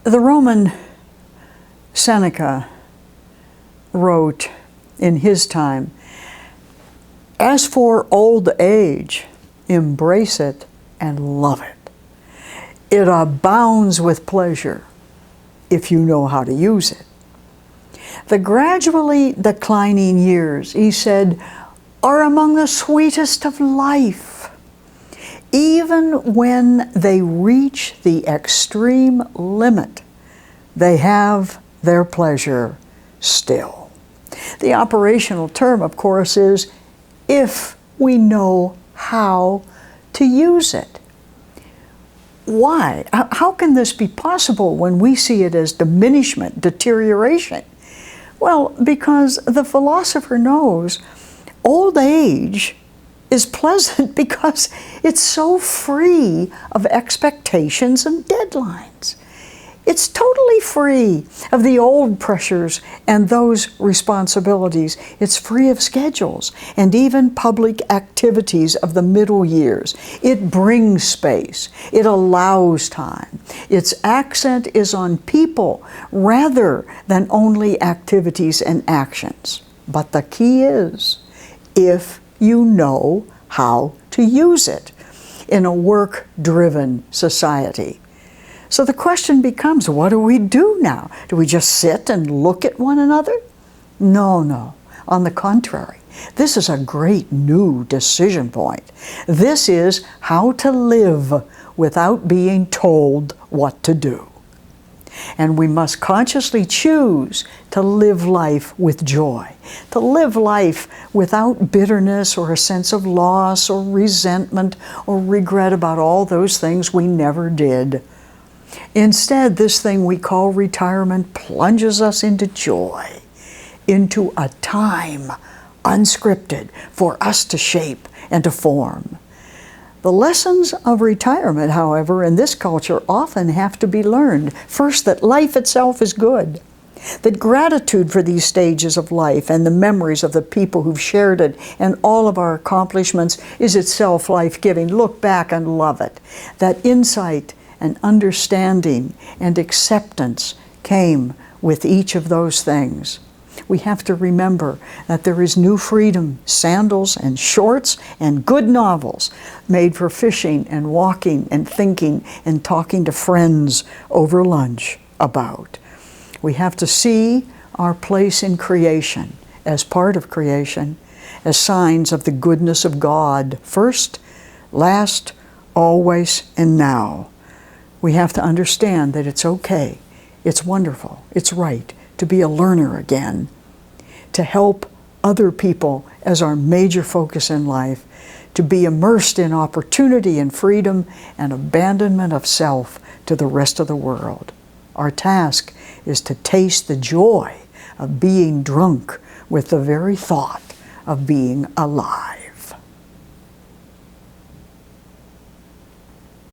The Roman Seneca wrote in his time, "As for old age, embrace it and love it. It abounds with pleasure if you know how to use it." The gradually declining years, he said, are among the sweetest of life, even when they reach the extreme limit. They have their pleasure still. The operational term, of course, is if we know how to use it. Why? How can this be possible when we see it as diminishment, deterioration? Well, because the philosopher knows old age is pleasant because it's so free of expectations and deadlines. It's totally free of the old pressures and those responsibilities. It's free of schedules and even public activities of the middle years. It brings space. It allows time. Its accent is on people rather than only activities and actions. But the key is, if you know how to use it in a work-driven society. So the question becomes, what do we do now? Do we just sit and look at one another? No. On the contrary, this is a great new decision point. This is how to live without being told what to do. And we must consciously choose to live life with joy, to live life without bitterness or a sense of loss or resentment or regret about all those things we never did. Instead, this thing we call retirement plunges us into joy, into a time unscripted for us to shape and to form. The lessons of retirement, however, in this culture often have to be learned. First, that life itself is good, that gratitude for these stages of life and the memories of the people who've shared it and all of our accomplishments is itself life-giving. Look back and love it. That insight and understanding and acceptance came with each of those things. We have to remember that there is new freedom, sandals and shorts and good novels made for fishing and walking and thinking and talking to friends over lunch about. We have to see our place in creation as part of creation, as signs of the goodness of God, first, last, always, and now. We have to understand that it's okay, it's wonderful, it's right to be a learner again, to help other people as our major focus in life, to be immersed in opportunity and freedom and abandonment of self to the rest of the world. Our task is to taste the joy of being drunk with the very thought of being alive.